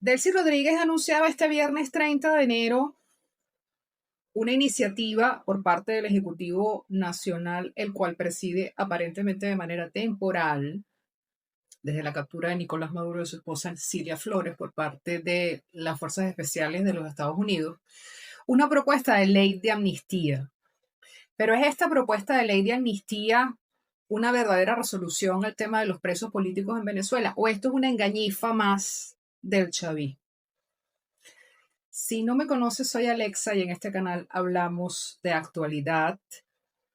Delcy Rodríguez anunciaba este viernes 30 de enero una iniciativa por parte del Ejecutivo Nacional, el cual preside aparentemente de manera temporal, desde la captura de Nicolás Maduro y su esposa Cilia Flores por parte de las Fuerzas Especiales de los Estados Unidos, una propuesta de ley de amnistía. Pero ¿es esta propuesta de ley de amnistía una verdadera resolución al tema de los presos políticos en Venezuela? ¿O esto es una engañifa más del chavismo? Si no me conoces, soy Alexa y en este canal hablamos de actualidad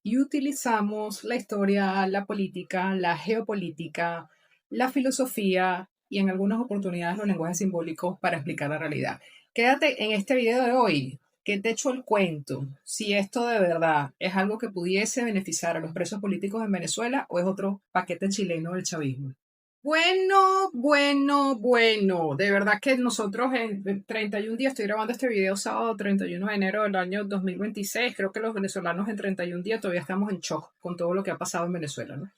y utilizamos la historia, la política, la geopolítica, la filosofía y en algunas oportunidades los lenguajes simbólicos para explicar la realidad. Quédate en este video de hoy, que te echo el cuento, si esto de verdad es algo que pudiese beneficiar a los presos políticos en Venezuela o es otro paquete chileno del chavismo. Bueno, de verdad que nosotros en 31 días, estoy grabando este video sábado 31 de enero del año 2026, creo que los venezolanos en 31 días todavía estamos en shock con todo lo que ha pasado en Venezuela, ¿no?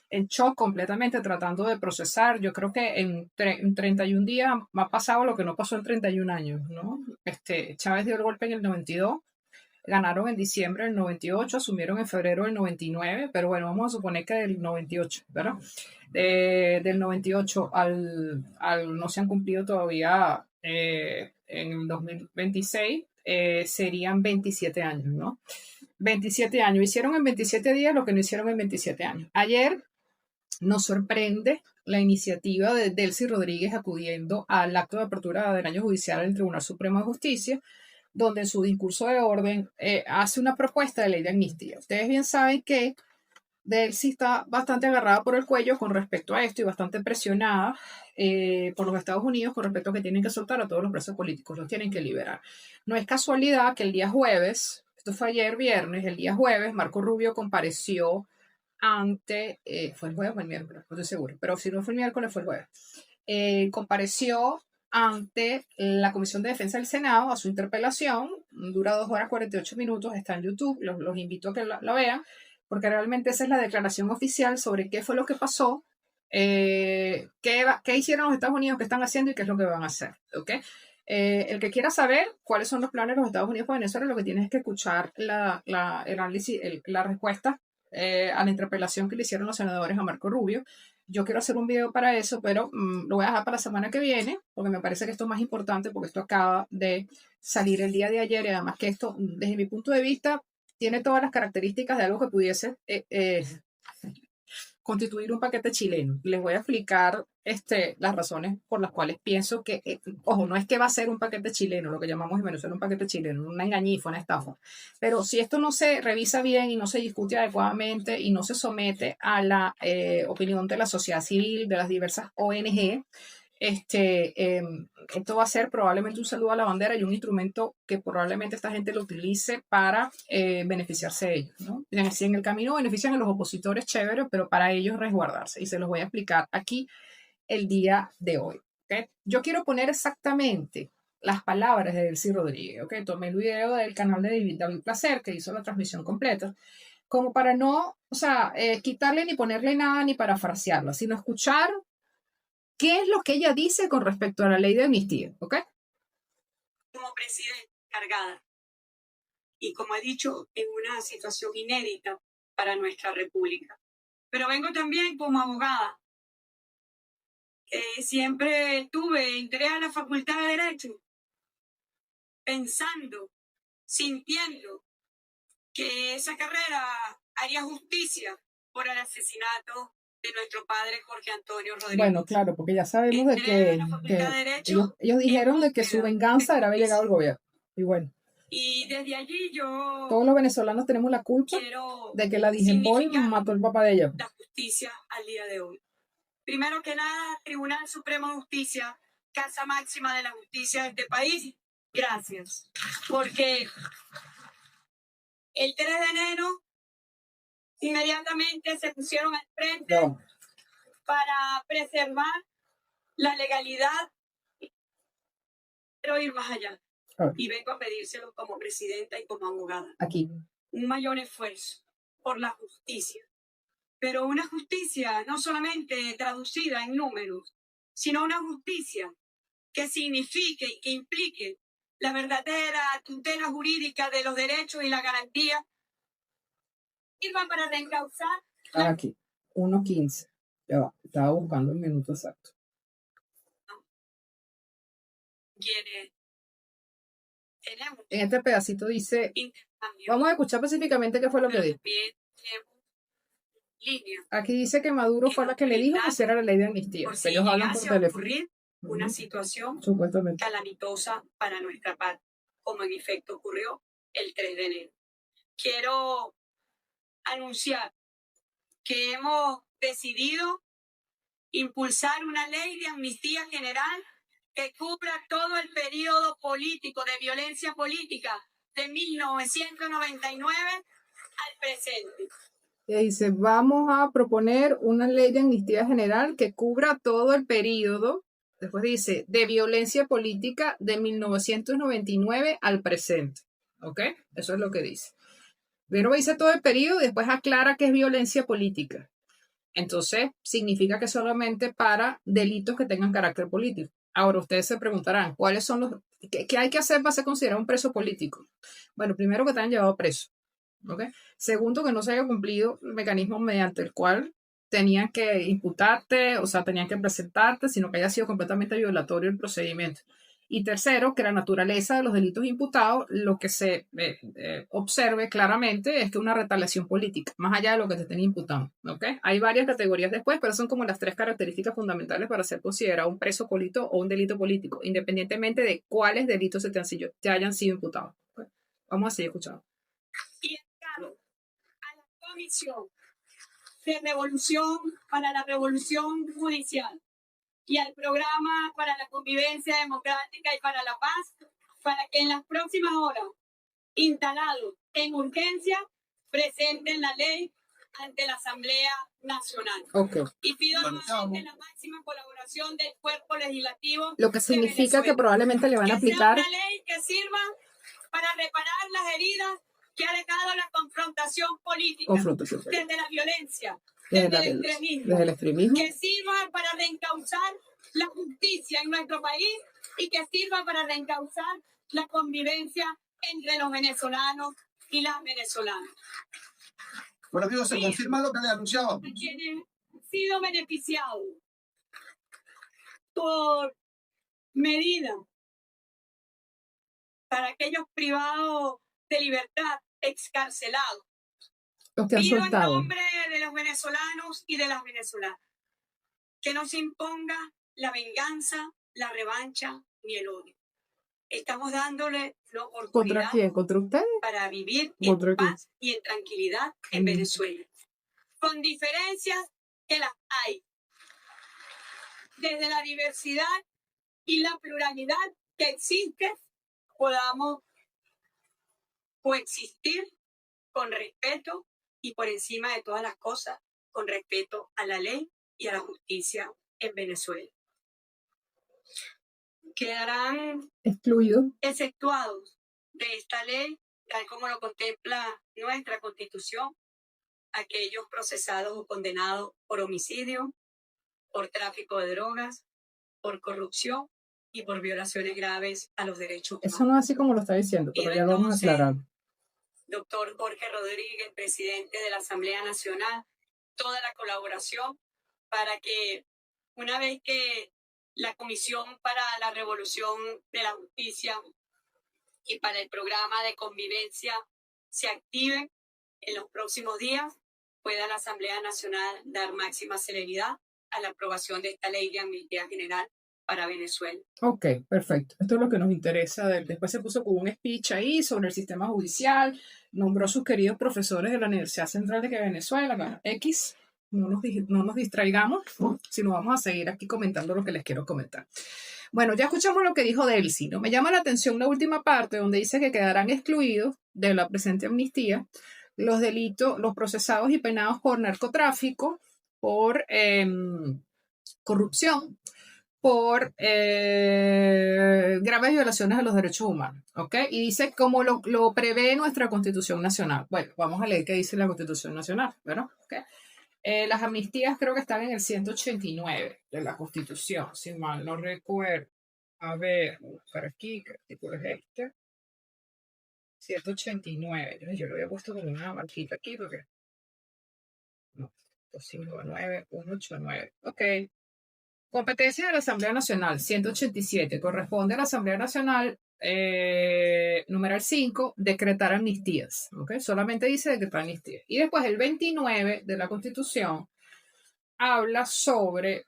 En shock completamente, tratando de procesar. Yo creo que en 31 días ha pasado lo que no pasó en 31 años, ¿no? Chávez dio el golpe en el 92, ganaron en diciembre del 98, asumieron en febrero del 99, pero bueno, vamos a suponer que del 98, ¿verdad? Del 98 al no se han cumplido todavía en el 2026, serían 27 años, ¿no? 27 años. Hicieron en 27 días lo que no hicieron en 27 años. Ayer nos sorprende la iniciativa de Delcy Rodríguez acudiendo al acto de apertura del año judicial del Tribunal Supremo de Justicia, donde en su discurso de orden hace una propuesta de ley de amnistía. Ustedes bien saben que Delcy está bastante agarrada por el cuello con respecto a esto y bastante presionada por los Estados Unidos con respecto a que tienen que soltar a todos los presos políticos, los tienen que liberar. No es casualidad que el día jueves, esto fue ayer viernes, el día jueves Marco Rubio compareció ante, fue el jueves o el miércoles, no estoy seguro, pero si no fue el miércoles fue el jueves, compareció ante la Comisión de Defensa del Senado a su interpelación, dura 2 horas 48 minutos, está en YouTube, los invito a que la vean, porque realmente esa es la declaración oficial sobre qué fue lo que pasó, qué hicieron los Estados Unidos, qué están haciendo y qué es lo que van a hacer, ¿ok? El que quiera saber cuáles son los planes de los Estados Unidos para Venezuela, lo que tiene es que escuchar el análisis, la respuesta a la interpelación que le hicieron los senadores a Marco Rubio. Yo quiero hacer un video para eso, pero lo voy a dejar para la semana que viene, porque me parece que esto es más importante, porque esto acaba de salir el día de ayer y además que esto, desde mi punto de vista, tiene todas las características de algo que pudiese constituir un paquete chileno. Les voy a explicar las razones por las cuales pienso que, ojo, no es que va a ser un paquete chileno, lo que llamamos en Venezuela un paquete chileno, una engañifa, una estafa, pero si esto no se revisa bien y no se discute adecuadamente y no se somete a la opinión de la sociedad civil, de las diversas ONG, esto va a ser probablemente un saludo a la bandera y un instrumento que probablemente esta gente lo utilice para beneficiarse de ellos, ¿no? Si en el camino benefician a los opositores, chévere, pero para ellos resguardarse. Y se los voy a explicar aquí el día de hoy. ¿Okay? Yo quiero poner exactamente las palabras de Delcy Rodríguez. ¿Okay? Tomé el video del canal de David Placer, que hizo la transmisión completa, como para no, quitarle ni ponerle nada ni parafrasearla, sino escuchar qué es lo que ella dice con respecto a la ley de amnistía, ¿ok? Como presidenta cargada y como he dicho, en una situación inédita para nuestra república. Pero vengo también como abogada. Siempre entré a la Facultad de Derecho pensando, sintiendo que esa carrera haría justicia por el asesinato de nuestro padre Jorge Antonio Rodríguez. Bueno, claro, porque ya sabemos de que ellos dijeron de que su venganza era haber llegado al gobierno. Y bueno. Y desde allí todos los venezolanos tenemos la culpa de que la Digempol mató al papá de ella. La justicia al día de hoy. Primero que nada, Tribunal Supremo de Justicia, Casa Máxima de la Justicia de este país, gracias. Porque el 3 de enero inmediatamente se pusieron al frente para preservar la legalidad. Quiero ir más allá. Y vengo a pedírselo como presidenta y como abogada. Aquí. Un mayor esfuerzo por la justicia. Pero una justicia no solamente traducida en números, sino una justicia que signifique y que implique la verdadera tutela jurídica de los derechos y la garantía, sirvan para reencauzar Aquí, 1:15. Ya va, estaba buscando el minuto exacto. quienes tenemos En este pedacito dice, intercambio. vamos a escuchar específicamente qué fue lo que Pero dijo. también tenemos línea. Aquí dice que Maduro fue la que le dijo que hiciera la ley de amnistía. Por si Ellos hablan por llegase a teléfono. ocurrir una situación Supuestamente. calamitosa para nuestra parte, como en efecto ocurrió el 3 de enero. Quiero anunciar que hemos decidido impulsar una ley de amnistía general que cubra todo el periodo político de violencia política de 1999 al presente. Y dice, vamos a proponer una ley de amnistía general que cubra todo el periodo, después dice, de violencia política de 1999 al presente. ¿Ok? Eso es lo que dice. Pero dice todo el periodo y después aclara que es violencia política. Entonces, significa que solamente para delitos que tengan carácter político. Ahora, ustedes se preguntarán, ¿cuáles son los... ¿Qué hay que hacer para ser considerado un preso político? Bueno, primero que te han llevado preso. ¿Okay? Segundo, que no se haya cumplido el mecanismo mediante el cual tenían que imputarte, o sea, tenían que presentarte, sino que haya sido completamente violatorio el procedimiento. Y tercero, que la naturaleza de los delitos imputados, lo que se observe claramente es que una retaliación política, más allá de lo que te estén imputando. ¿Okay? Hay varias categorías después, pero son como las 3 características fundamentales para ser considerado un preso político o un delito político, independientemente de cuáles delitos te hayan sido imputados. ¿Okay? Vamos a seguir escuchando. Y encargo a la Comisión de Revolución para la Revolución Judicial y al Programa para la Convivencia Democrática y para la Paz, para que en las próximas horas, instalados en urgencia, presenten la ley ante la Asamblea Nacional. Okay. Y pido nuevamente la máxima colaboración del cuerpo legislativo. Lo que significa que probablemente le van a aplicar... Que sea una ley que sirva para reparar las heridas que ha dejado la confrontación política, desde la violencia, desde el extremismo, que sirva para reencauzar la justicia en nuestro país y que sirva para reencauzar la convivencia entre los venezolanos y las venezolanas. Bueno, amigos, se confirma lo que le anunciaba. Quienes han sido beneficiados por medidas para aquellos privados de libertad, excarcelados. Los que han Pido soltado. en nombre de los venezolanos y de las venezolanas que no se imponga la venganza, la revancha ni el odio. Estamos dándole la oportunidad. ¿Contra quién? ¿Contra ustedes? Para vivir en paz y en tranquilidad en Venezuela. Con diferencias que las hay. Desde la diversidad y la pluralidad que existe, podamos coexistir con respeto y por encima de todas las cosas, con respeto a la ley y a la justicia en Venezuela. Quedarán excluidos, exceptuados de esta ley, tal como lo contempla nuestra Constitución, aquellos procesados o condenados por homicidio, por tráfico de drogas, por corrupción y por violaciones graves a los derechos humanos. Eso no es así como lo está diciendo, pero ya lo vamos a aclarar. Doctor Jorge Rodríguez, presidente de la Asamblea Nacional, toda la colaboración para que una vez que la Comisión para la Revolución de la Justicia y para el programa de convivencia se activen en los próximos días, pueda la Asamblea Nacional dar máxima celeridad a la aprobación de esta ley de amnistía general para Venezuela. Ok, perfecto. Esto es lo que nos interesa. Después se puso con un speech ahí sobre el sistema judicial, nombró a sus queridos profesores de la Universidad Central de Venezuela, bueno, X. No nos distraigamos, sino vamos a seguir aquí comentando lo que les quiero comentar. Bueno, ya escuchamos lo que dijo Delcy, ¿no? Me llama la atención la última parte donde dice que quedarán excluidos de la presente amnistía los delitos, los procesados y penados por narcotráfico, por corrupción, por graves violaciones a los derechos humanos, ¿ok? Y dice como lo prevé nuestra Constitución Nacional. Bueno, vamos a leer qué dice la Constitución Nacional, ¿verdad? ¿Okay? Las amnistías creo que están en el 189 de la Constitución, si mal no recuerdo. A ver, voy a buscar aquí, ¿qué artículo es este? 189. Yo lo había puesto como una marquita aquí porque. No, 259, 189. Ok. Competencia de la Asamblea Nacional, 187. Corresponde a la Asamblea Nacional, numeral 5, decretar amnistías. ¿Ok? Solamente dice decretar amnistías. Y después el 29 de la Constitución habla sobre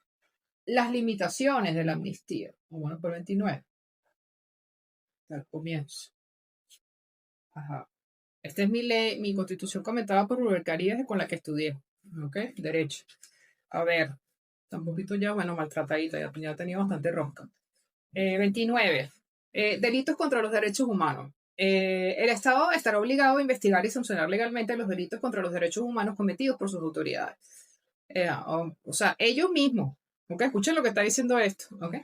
las limitaciones de la amnistía. Bueno, por 29. Al comienzo. Ajá. Esta es mi ley, mi constitución comentada por Rubén Carías con la que estudié. ¿Ok? Derecho. A ver, está un poquito ya, bueno, maltratadita, ya tenía bastante rosca. 29. Delitos contra los derechos humanos. El Estado estará obligado a investigar y sancionar legalmente los delitos contra los derechos humanos cometidos por sus autoridades. O sea, ellos mismos. ¿Ok? Escuchen lo que está diciendo esto. ¿Ok?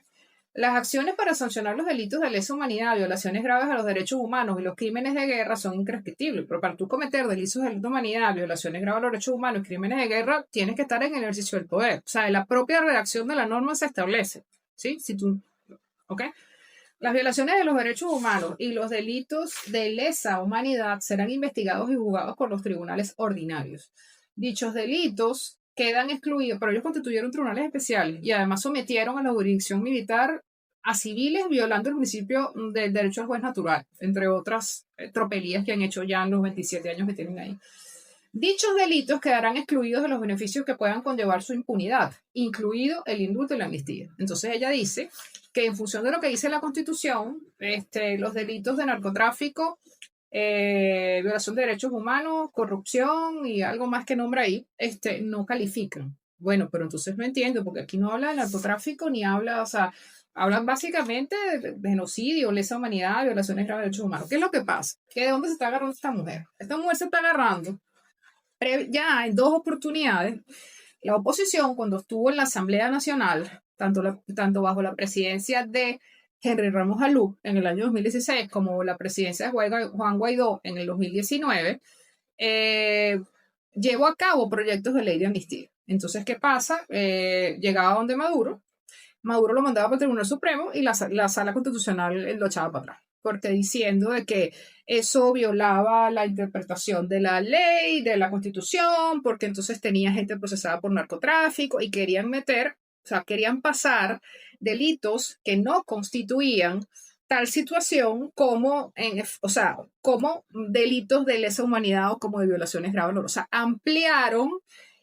Las acciones para sancionar los delitos de lesa humanidad, violaciones graves a los derechos humanos y los crímenes de guerra son imprescriptibles. Pero para tú cometer delitos de lesa humanidad, violaciones graves a los derechos humanos y crímenes de guerra, tienes que estar en el ejercicio del poder. O sea, en la propia redacción de la norma se establece. ¿Sí? Si tú, ¿ok? Las violaciones de los derechos humanos y los delitos de lesa humanidad serán investigados y juzgados por los tribunales ordinarios. Dichos delitos quedan excluidos, pero ellos constituyeron tribunales especiales y además sometieron a la jurisdicción militar a civiles violando el principio del derecho al juez natural, entre otras tropelías que han hecho ya en los 27 años que tienen ahí. Dichos delitos quedarán excluidos de los beneficios que puedan conllevar su impunidad, incluido el indulto y la amnistía. Entonces ella dice que en función de lo que dice la Constitución, los delitos de narcotráfico, violación de derechos humanos, corrupción y algo más que nombra ahí, no califican. Bueno, pero entonces no entiendo, porque aquí no habla de narcotráfico ni habla, o sea, hablan básicamente de genocidio, lesa humanidad, violaciones graves de derechos humanos. ¿Qué es lo que pasa? ¿Que de dónde se está agarrando esta mujer? Esta mujer se está agarrando ya en 2 oportunidades. La oposición, cuando estuvo en la Asamblea Nacional, tanto bajo la presidencia de Henry Ramos Alú en el año 2016 como la presidencia de Juan Guaidó en el 2019, llevó a cabo proyectos de ley de amnistía. Entonces, ¿qué pasa? Llegaba donde Maduro lo mandaba para el Tribunal Supremo y la Sala Constitucional lo echaba para atrás, porque diciendo de que eso violaba la interpretación de la ley, de la Constitución, porque entonces tenía gente procesada por narcotráfico y querían querían pasar delitos que no constituían tal situación como, como delitos de lesa humanidad o como de violaciones graves. O sea, ampliaron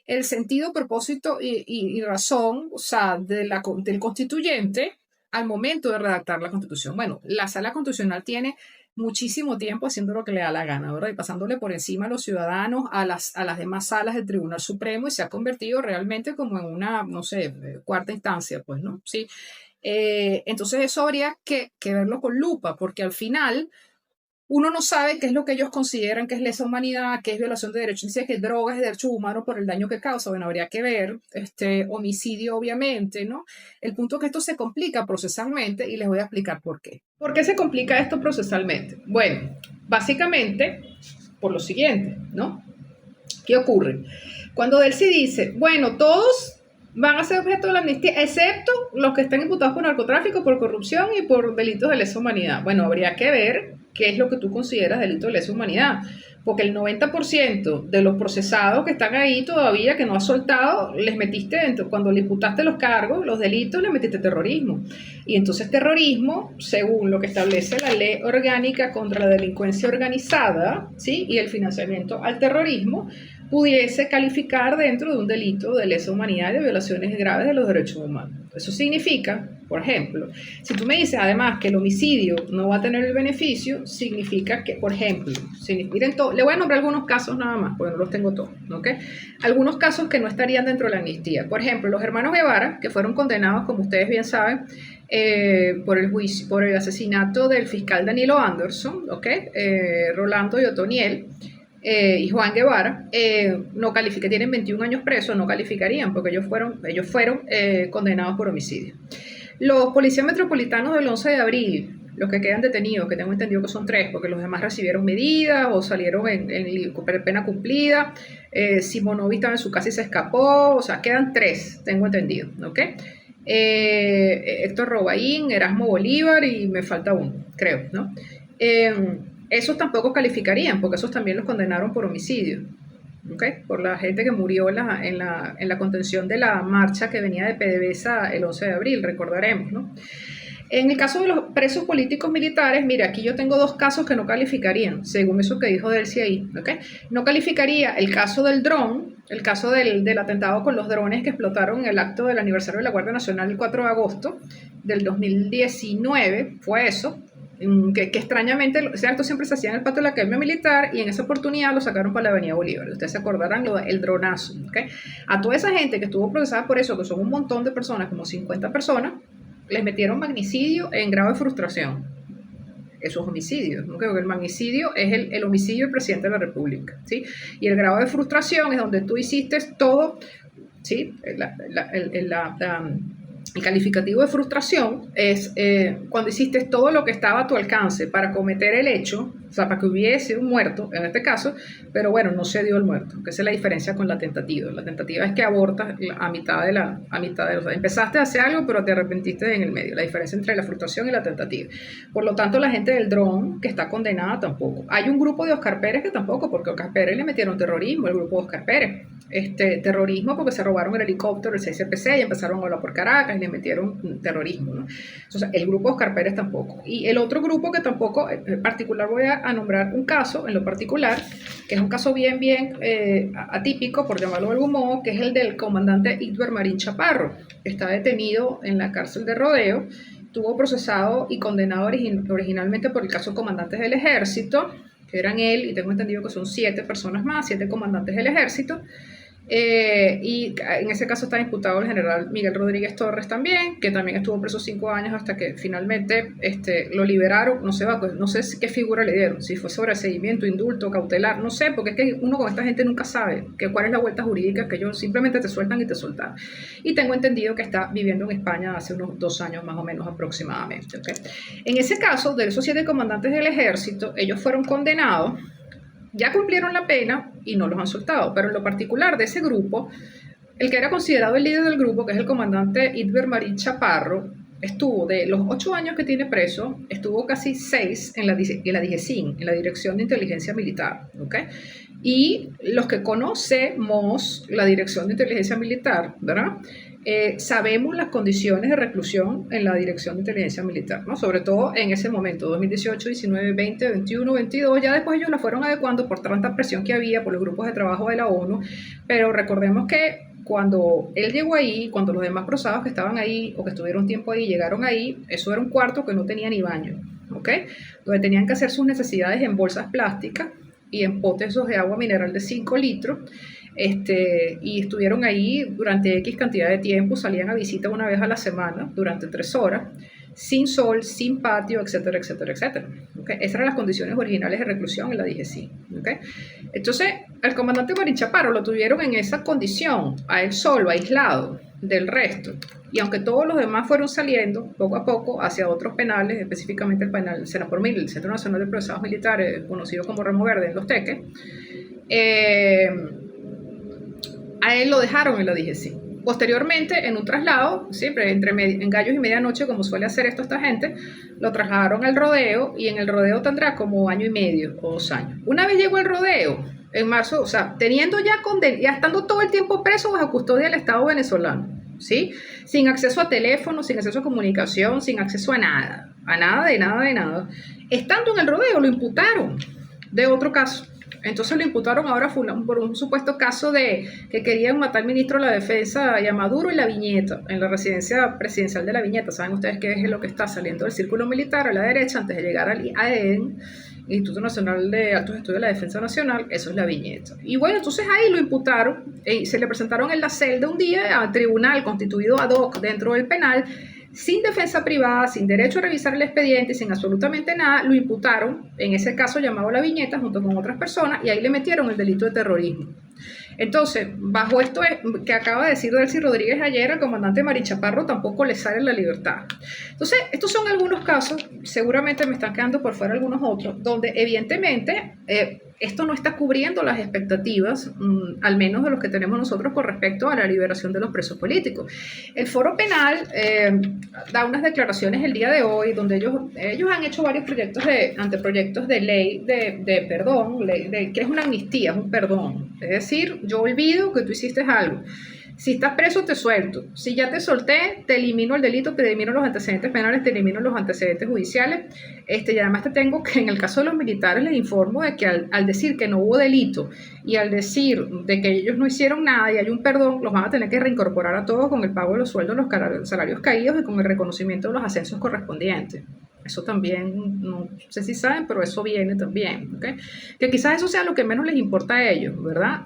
el sentido, propósito y razón, o sea, del constituyente al momento de redactar la Constitución. Bueno, la Sala Constitucional tiene muchísimo tiempo haciendo lo que le da la gana, ¿verdad? Y pasándole por encima a los ciudadanos, a las demás salas del Tribunal Supremo, y se ha convertido realmente como en una, no sé, cuarta instancia, pues, ¿no? Sí. Entonces eso habría que verlo con lupa, porque al final uno no sabe qué es lo que ellos consideran que es lesa humanidad, qué es violación de derechos, dice que drogas es derechos humanos por el daño que causa. Bueno, habría que ver, homicidio obviamente, ¿no? El punto es que esto se complica procesalmente y les voy a explicar por qué. ¿Por qué se complica esto procesalmente? Bueno, básicamente por lo siguiente, ¿no? ¿Qué ocurre? Cuando Delcy dice, bueno, todos van a ser objeto de la amnistía, excepto los que estén imputados por narcotráfico, por corrupción y por delitos de lesa humanidad. Bueno, habría que ver qué es lo que tú consideras delito de lesa humanidad, porque el 90% de los procesados que están ahí todavía, que no has soltado, les metiste dentro, cuando le imputaste los cargos, los delitos, les metiste terrorismo. Y entonces terrorismo, según lo que establece la Ley Orgánica contra la Delincuencia Organizada, ¿sí? Y el financiamiento al terrorismo, pudiese calificar dentro de un delito de lesa humanidad y de violaciones graves de los derechos humanos. Eso significa, por ejemplo, si tú me dices además que el homicidio no va a tener el beneficio, significa que, por ejemplo, miren le voy a nombrar algunos casos nada más, porque no los tengo todos, ¿ok? Algunos casos que no estarían dentro de la amnistía. Por ejemplo, los hermanos Guevara, que fueron condenados, como ustedes bien saben, por el asesinato del fiscal Danilo Anderson, ¿ok? Rolando y Otoniel, y Juan Guevara, no califica, tienen 21 años presos, no calificarían porque ellos fueron condenados por homicidio. Los policías metropolitanos del 11 de abril, los que quedan detenidos, que tengo entendido que son 3, porque los demás recibieron medidas o salieron en pena cumplida. Simonovic estaba en su casa y se escapó, o sea, quedan 3, tengo entendido, ¿ok? Héctor Robaín, Erasmo Bolívar y me falta uno, creo, ¿no? Esos tampoco calificarían, porque esos también los condenaron por homicidio, ¿okay? Por la gente que murió en la contención de la marcha que venía de PDVSA el 11 de abril, recordaremos, ¿no? En el caso de los presos políticos militares, mira, aquí yo tengo dos casos que no calificarían, según eso que dijo Delcy ahí, ¿okay? No calificaría el caso del dron, el caso del atentado con los drones que explotaron en el acto del aniversario de la Guardia Nacional el 4 de agosto del 2019, fue eso, que extrañamente, ese acto siempre se hacía en el patio de la Academia Militar y en esa oportunidad lo sacaron para la Avenida Bolívar. Ustedes se acordarán el dronazo, ¿okay? A toda esa gente que estuvo procesada por eso, que son un montón de personas, como 50 personas, les metieron magnicidio en grado de frustración. Esos homicidios, ¿no? Creo que el magnicidio es el homicidio del presidente de la República, ¿sí? Y el grado de frustración es donde tú hiciste todo, ¿sí? El calificativo de frustración es cuando hiciste todo lo que estaba a tu alcance para cometer el hecho, o sea, para que hubiese un muerto, en este caso, pero bueno, no se dio el muerto, que esa es la diferencia con la tentativa. La tentativa es que abortas a mitad de o sea, empezaste a hacer algo, pero te arrepentiste en el medio. La diferencia entre la frustración y la tentativa. Por lo tanto, la gente del dron, que está condenada, tampoco. Hay un grupo de Oscar Pérez que tampoco, porque a Oscar Pérez le metieron terrorismo, el grupo de Oscar Pérez. Terrorismo porque se robaron el helicóptero, el 6CPC, y empezaron a volar por Caracas y le metieron terrorismo, ¿no? Entonces, el grupo Oscar Pérez tampoco. Y el otro grupo que tampoco, en particular voy a nombrar un caso en lo particular, que es un caso bien atípico, por llamarlo de algún modo, que es el del comandante Idber Marín Chaparro, que está detenido en la cárcel de Rodeo, estuvo procesado y condenado originalmente por el caso comandantes del ejército, que eran él, y tengo entendido que son 7 personas más, 7 comandantes del ejército. Y en ese caso está imputado el general Miguel Rodríguez Torres también, que también estuvo preso 5 años hasta que finalmente lo liberaron. No sé qué figura le dieron, si fue sobreseimiento, indulto, cautelar, no sé, porque es que uno con esta gente nunca sabe cuál es la vuelta jurídica, que ellos simplemente te sueltan y te soltan. Y tengo entendido que está viviendo en España hace unos 2 años más o menos aproximadamente, ¿okay? En ese caso, de esos 7 comandantes del ejército, ellos fueron condenados, ya cumplieron la pena y no los han soltado, pero en lo particular de ese grupo, el que era considerado el líder del grupo, que es el comandante Idber Marín Chaparro, estuvo de los 8 años que tiene preso, estuvo casi 6 en la DIGESIN, en la Dirección de Inteligencia Militar, ¿okay? Y los que conocemos la Dirección de Inteligencia Militar, ¿verdad? Sabemos las condiciones de reclusión en la Dirección de Inteligencia Militar, ¿no? Sobre todo en ese momento, 2018, 19, 20, 21, 22, ya después ellos la fueron adecuando por tanta presión que había por los grupos de trabajo de la ONU, pero recordemos que cuando él llegó ahí, cuando los demás procesados que estaban ahí o que estuvieron tiempo ahí llegaron ahí, eso era un cuarto que no tenía ni baño, ¿ok? Donde tenían que hacer sus necesidades en bolsas plásticas y en potes de agua mineral de 5 litros, y estuvieron ahí durante X cantidad de tiempo, salían a visita una vez a la semana durante 3 horas, sin sol, sin patio, etcétera, etcétera, etcétera. ¿Okay? Esas eran las condiciones originales de reclusión en la DGC. ¿Okay? Entonces, al comandante Marín Chaparro lo tuvieron en esa condición, a él solo, aislado del resto. Y aunque todos los demás fueron saliendo poco a poco hacia otros penales, específicamente el penal Senapor Mil, el Centro Nacional de Procesados Militares, conocido como Remo Verde en Los Teques, a él lo dejaron en la DGC. Posteriormente, en un traslado, siempre en gallos y medianoche, como suele hacer esto esta gente, lo trasladaron al rodeo y en el rodeo tendrá como 1 año y medio o 2 años. Una vez llegó al rodeo, en marzo, o sea, teniendo ya estando todo el tiempo preso bajo custodia del Estado venezolano, ¿sí? Sin acceso a teléfono, sin acceso a comunicación, sin acceso a nada, de nada. Estando en el rodeo, lo imputaron de otro caso. Entonces lo imputaron ahora por un supuesto caso de que querían matar al ministro de la Defensa y a Maduro y La Viñeta, en la residencia presidencial de La Viñeta. Saben ustedes qué es lo que está saliendo del círculo militar a la derecha antes de llegar al IAEN, Instituto Nacional de Altos Estudios de la Defensa Nacional. Eso es La Viñeta. Y bueno, entonces ahí lo imputaron y se le presentaron en la celda un día al tribunal constituido ad hoc dentro del penal, sin defensa privada, sin derecho a revisar el expediente, sin absolutamente nada. Lo imputaron, en ese caso llamado La Viñeta, junto con otras personas, y ahí le metieron el delito de terrorismo. Entonces, bajo esto que acaba de decir Delcy Rodríguez ayer, al comandante Marín Chaparro tampoco le sale la libertad. Entonces, estos son algunos casos, seguramente me están quedando por fuera algunos otros, donde evidentemente esto no está cubriendo las expectativas, al menos de los que tenemos nosotros con respecto a la liberación de los presos políticos. El Foro Penal da unas declaraciones el día de hoy donde ellos han hecho varios anteproyectos de ley de perdón, que es una amnistía, es un perdón. Es decir, yo olvido que tú hiciste algo. Si estás preso, te suelto. Si ya te solté, te elimino el delito, te elimino los antecedentes penales, te elimino los antecedentes judiciales. Y además te tengo que, en el caso de los militares, les informo de que al decir que no hubo delito y al decir de que ellos no hicieron nada y hay un perdón, los van a tener que reincorporar a todos con el pago de los sueldos, los salarios caídos y con el reconocimiento de los ascensos correspondientes. Eso también, no sé si saben, pero eso viene también, ¿okay? Que quizás eso sea lo que menos les importa a ellos, ¿verdad?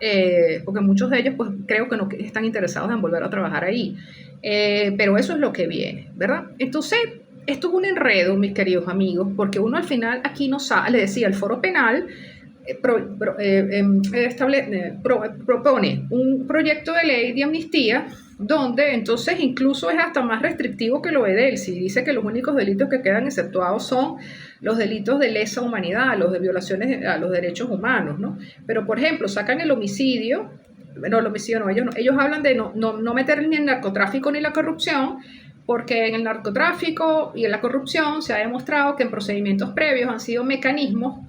Porque muchos de ellos, pues, creo que no están interesados en volver a trabajar ahí. Pero eso es lo que viene, ¿verdad? Entonces, esto es un enredo, mis queridos amigos, porque uno al final aquí no sabe, le decía, el Foro Penal propone un proyecto de ley de amnistía donde entonces incluso es hasta más restrictivo que lo de Delcy. Dice que los únicos delitos que quedan exceptuados son los delitos de lesa humanidad, los de violaciones a los derechos humanos, ¿no? Pero, por ejemplo, sacan el homicidio, no, el homicidio no, ellos hablan de no meter ni el narcotráfico ni la corrupción, porque en el narcotráfico y en la corrupción se ha demostrado que en procedimientos previos han sido mecanismos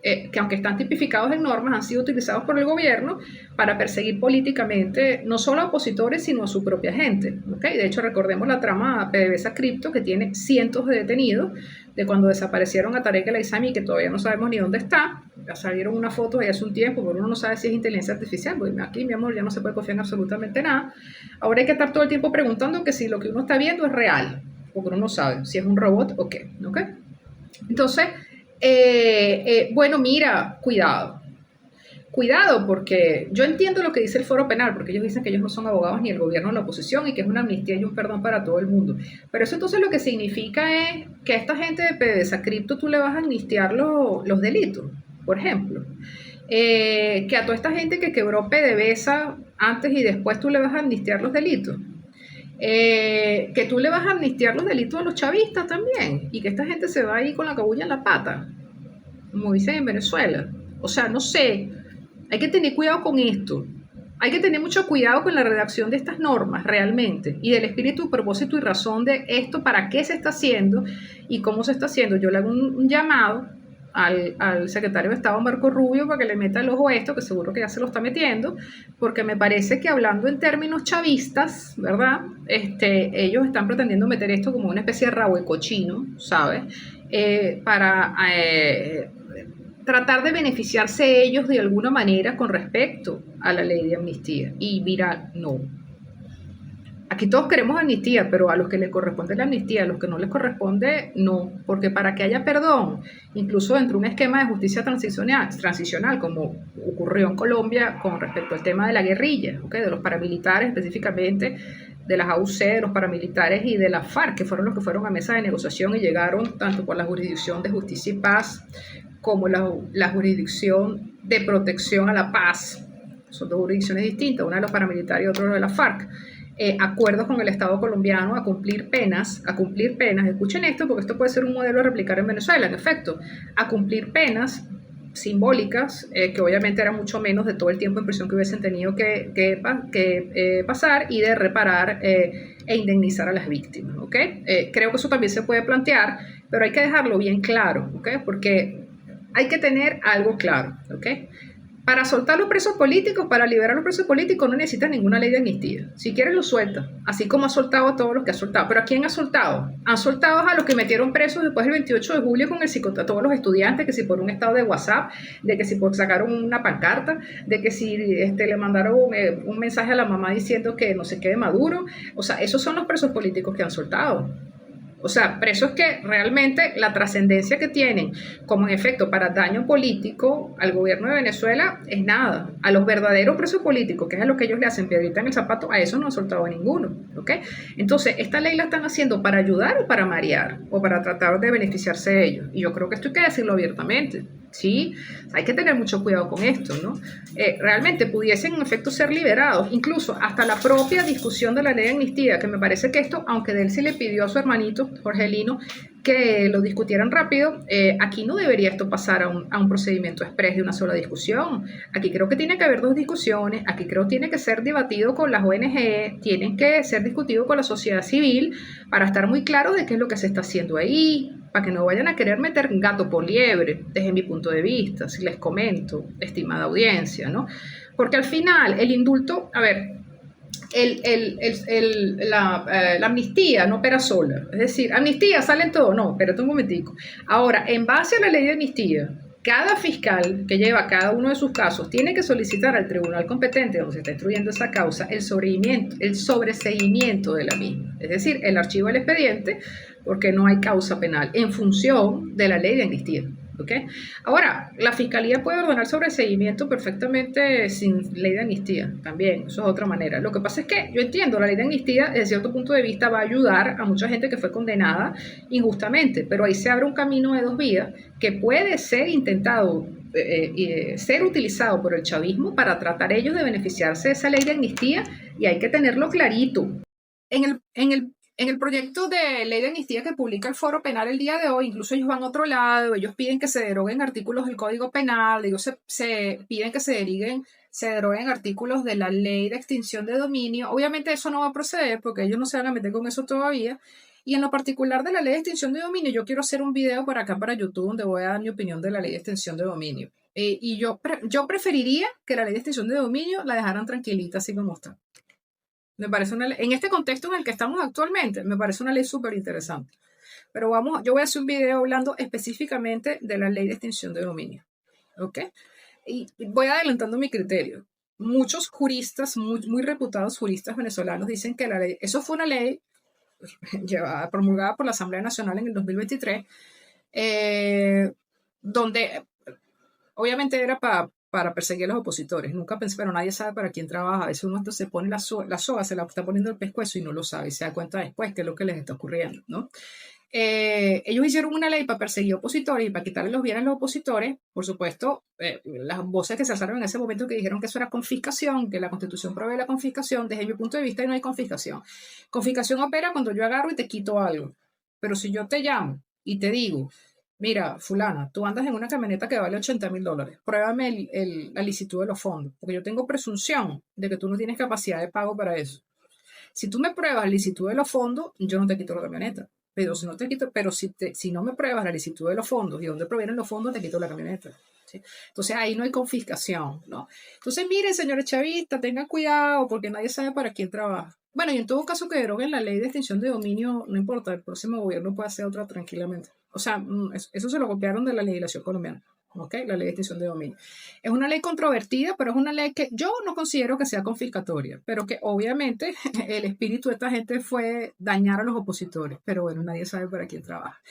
que aunque están tipificados en normas, han sido utilizados por el gobierno para perseguir políticamente no solo a opositores, sino a su propia gente, ¿okay? De hecho, recordemos la trama PDVSA Cripto, que tiene cientos de detenidos, de cuando desaparecieron a Tarek El Aissami, que todavía no sabemos ni dónde está. Ya salieron unas fotos ahí hace un tiempo, pero uno no sabe si es inteligencia artificial, porque aquí, mi amor, ya no se puede confiar en absolutamente nada. Ahora hay que estar todo el tiempo preguntando que si lo que uno está viendo es real, porque uno no sabe si es un robot o qué, ¿ok? Entonces, bueno, mira, cuidado, porque yo entiendo lo que dice el Foro Penal, porque ellos dicen que ellos no son abogados ni el gobierno ni la oposición y que es una amnistía y un perdón para todo el mundo. Pero eso entonces lo que significa es que a esta gente de PDVSA Cripto tú le vas a amnistiar los delitos, por ejemplo. Que a toda esta gente que quebró PDVSA antes y después tú le vas a amnistiar los delitos. Que tú le vas a amnistiar los delitos a los chavistas también y que esta gente se va ahí con la cabulla en la pata, como dicen en Venezuela. O sea, no sé, hay que tener cuidado con esto, hay que tener mucho cuidado con la redacción de estas normas realmente y del espíritu, propósito y razón de esto, para qué se está haciendo y cómo se está haciendo. Yo le hago un llamado al secretario de Estado Marco Rubio para que le meta el ojo a esto, que seguro que ya se lo está metiendo, porque me parece que hablando en términos chavistas, ¿verdad? Ellos están pretendiendo meter esto como una especie de rabo de cochino, ¿sabes? Para tratar de beneficiarse ellos de alguna manera con respecto a la ley de amnistía. Y mira, no. Aquí todos queremos amnistía, pero a los que les corresponde la amnistía, a los que no les corresponde, no. Porque para que haya perdón, incluso dentro de un esquema de justicia transicional, como ocurrió en Colombia con respecto al tema de la guerrilla, ¿okay? De los paramilitares, específicamente de las AUC, de los paramilitares y de la FARC, que fueron los que fueron a mesa de negociación y llegaron tanto por la jurisdicción de justicia y paz como la jurisdicción de protección a la paz. Son dos jurisdicciones distintas, una de los paramilitares y otra de la FARC. Acuerdos con el Estado colombiano a cumplir penas, escuchen esto porque esto puede ser un modelo a replicar en Venezuela, en efecto, a cumplir penas simbólicas, que obviamente era mucho menos de todo el tiempo en prisión que hubiesen tenido que pasar, y de reparar e indemnizar a las víctimas, ¿ok? Creo que eso también se puede plantear, pero hay que dejarlo bien claro, ¿ok? Porque hay que tener algo claro, ¿ok? Para soltar los presos políticos, para liberar los presos políticos, no necesitas ninguna ley de amnistía. Si quieres, lo sueltas, así como ha soltado a todos los que ha soltado. ¿Pero a quién ha soltado? Han soltado a los que metieron presos después del 28 de julio con el psicotécnico, a todos los estudiantes, que si por un estado de WhatsApp, de que si por sacaron una pancarta, de que si le mandaron un mensaje a la mamá diciendo que no se quede Maduro. O sea, esos son los presos políticos que han soltado. O sea, presos que realmente la trascendencia que tienen como en efecto para daño político al gobierno de Venezuela es nada. A los verdaderos presos políticos, que es a lo que ellos le hacen piedrita en el zapato, a eso no han soltado a ninguno, ¿ok? Entonces, esta ley la están haciendo para ayudar o para marear, o para tratar de beneficiarse de ellos. Y yo creo que esto hay que decirlo abiertamente, ¿sí? Hay que tener mucho cuidado con esto, ¿no? Realmente pudiesen en efecto ser liberados, incluso hasta la propia discusión de la ley de amnistía, que me parece que esto, aunque Delcy le pidió a su hermanito Jorge Lino que lo discutieran rápido. Aquí no debería esto pasar a un procedimiento express de una sola discusión. Aquí creo que tiene que haber dos discusiones, aquí creo que tiene que ser debatido con las ONG, tienen que ser discutido con la sociedad civil para estar muy claros de qué es lo que se está haciendo ahí, para que no vayan a querer meter gato por liebre, desde mi punto de vista, si les comento, estimada audiencia, ¿no? Porque al final el indulto, a ver, la amnistía no opera sola. Es decir, amnistía sale en todo. No, espérate un momentico. Ahora, en base a la ley de amnistía, cada fiscal que lleva cada uno de sus casos tiene que solicitar al tribunal competente donde se está instruyendo esa causa el sobreseimiento de la misma. Es decir, el archivo del expediente, porque no hay causa penal en función de la ley de amnistía. ¿Okay? Ahora, la fiscalía puede ordenar sobreseimiento perfectamente sin ley de amnistía, también, eso es otra manera. Lo que pasa es que yo entiendo, la ley de amnistía, desde cierto punto de vista, va a ayudar a mucha gente que fue condenada injustamente, pero ahí se abre un camino de dos vías que puede ser intentado ser utilizado por el chavismo para tratar ellos de beneficiarse de esa ley de amnistía, y hay que tenerlo clarito. En el proyecto de ley de amnistía que publica el Foro Penal el día de hoy, incluso ellos van a otro lado, ellos piden que se deroguen artículos del Código Penal, ellos se piden que se deroguen artículos de la Ley de Extinción de Dominio. Obviamente eso no va a proceder porque ellos no se van a meter con eso todavía. Y en lo particular de la Ley de Extinción de Dominio, yo quiero hacer un video por acá para YouTube donde voy a dar mi opinión de la Ley de Extinción de Dominio. Y yo preferiría que la Ley de Extinción de Dominio la dejaran tranquilita así como está. Me parece en este contexto en el que estamos actualmente, me parece una ley súper interesante. Pero yo voy a hacer un video hablando específicamente de la ley de extinción de dominio. ¿Ok? Y voy adelantando mi criterio. Muchos juristas, muy reputados juristas venezolanos, dicen que la ley, eso fue una ley promulgada por la Asamblea Nacional en el 2023, donde obviamente era para perseguir a los opositores. Nunca pensé, pero nadie sabe para quién trabaja. A veces uno se pone la soga, se la está poniendo el pescuezo y no lo sabe y se da cuenta después qué es lo que les está ocurriendo, ¿no? Ellos hicieron una ley para perseguir opositores y para quitarle los bienes a los opositores. Por supuesto, las voces que se alzaron en ese momento que dijeron que eso era confiscación, que la Constitución prohíbe la confiscación, desde mi punto de vista no hay confiscación. Confiscación opera cuando yo agarro y te quito algo. Pero si yo te llamo y te digo, mira, fulana, tú andas en una camioneta que vale $80,000, pruébame la licitud de los fondos, porque yo tengo presunción de que tú no tienes capacidad de pago para eso. Si tú me pruebas la licitud de los fondos, yo no te quito la camioneta. Pero si no te quito, si no me pruebas la licitud de los fondos y dónde provienen los fondos, te quito la camioneta. ¿Sí? Entonces ahí no hay confiscación, ¿no? Entonces miren, señores chavistas, tengan cuidado porque nadie sabe para quién trabaja. Bueno, y en todo caso que deroguen la ley de extinción de dominio, no importa, el próximo gobierno puede hacer otra tranquilamente. O sea, eso se lo copiaron de la legislación colombiana. ¿Ok? La ley de extinción de dominio. Es una ley controvertida, pero es una ley que yo no considero que sea confiscatoria, pero que obviamente el espíritu de esta gente fue dañar a los opositores, pero bueno, nadie sabe para quién trabaja.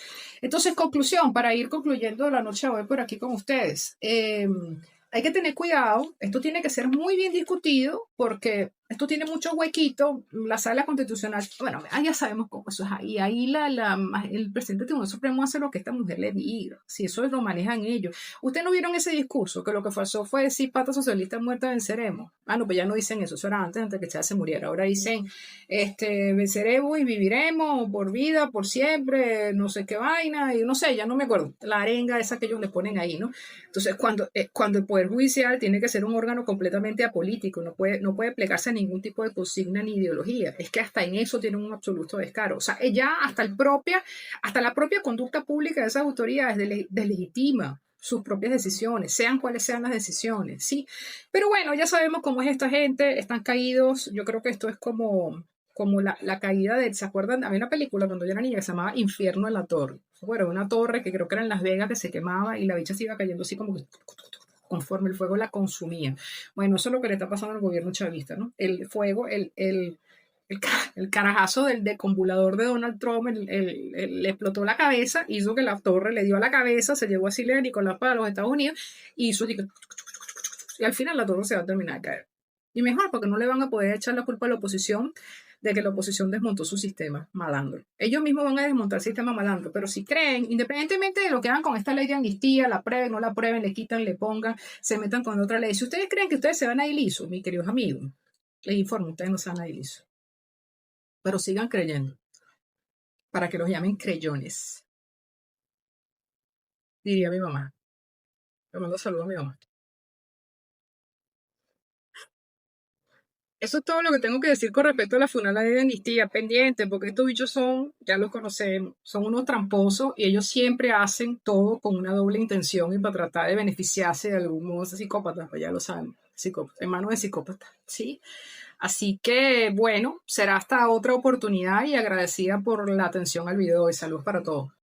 Entonces, conclusión, para ir concluyendo la noche de hoy por aquí con ustedes. Hay que tener cuidado, esto tiene que ser muy bien discutido porque esto tiene muchos huequitos, la sala constitucional, bueno, ya sabemos cómo eso es ahí, el presidente del Tribunal Supremo hace lo que esta mujer le diga, si eso lo manejan ellos. ¿Ustedes no vieron ese discurso? Que lo que pasó fue decir, pata socialista muerta, venceremos. No, pues ya no dicen eso era antes que Chávez se muriera, ahora dicen, venceremos y viviremos por vida, por siempre, no sé qué vaina, y no sé, ya no me acuerdo, la arenga esa que ellos le ponen ahí, ¿no? Entonces, cuando el Poder Judicial tiene que ser un órgano completamente apolítico, no puede plegarse a ningún tipo de consigna ni ideología. Es que hasta en eso tiene un absoluto descaro. O sea, ya hasta la propia conducta pública de esas autoridades deslegitima sus propias decisiones, sean cuales sean las decisiones, ¿sí? Pero bueno, ya sabemos cómo es esta gente, están caídos. Yo creo que esto es como la caída ¿se acuerdan? Había una película cuando yo era niña que se llamaba Infierno en la Torre. Bueno, una torre que creo que era en Las Vegas que se quemaba y la bicha se iba cayendo así como que conforme el fuego la consumía. Bueno, eso es lo que le está pasando al gobierno chavista, ¿no? El fuego, el carajazo del deconvulador de Donald Trump le explotó la cabeza, hizo que la torre le dio a la cabeza, se llevó a Silvia Nicolás para los Estados Unidos y hizo y al final la torre se va a terminar de caer. Y mejor, porque no le van a poder echar la culpa a la oposición de que la oposición desmontó su sistema malandro. Ellos mismos van a desmontar el sistema malandro, pero si creen, independientemente de lo que hagan con esta ley de amnistía, la prueben, no la prueben, le quitan, le pongan, se metan con otra ley. Si ustedes creen que ustedes se van a ir lisos, mis queridos amigos, les informo, ustedes no se van a ir lisos. Pero sigan creyendo, para que los llamen creyones. diría mi mamá. Le mando saludos a mi mamá. Eso es todo lo que tengo que decir con respecto a la funeraria de Amnistía. Pendiente, porque estos bichos son, ya los conocemos, son unos tramposos y ellos siempre hacen todo con una doble intención y para tratar de beneficiarse de algún modo psicópatas, pues ya lo saben, psicópatas, en manos de psicópatas, ¿sí? Así que, bueno, será hasta otra oportunidad y agradecida por la atención al video y saludos para todos.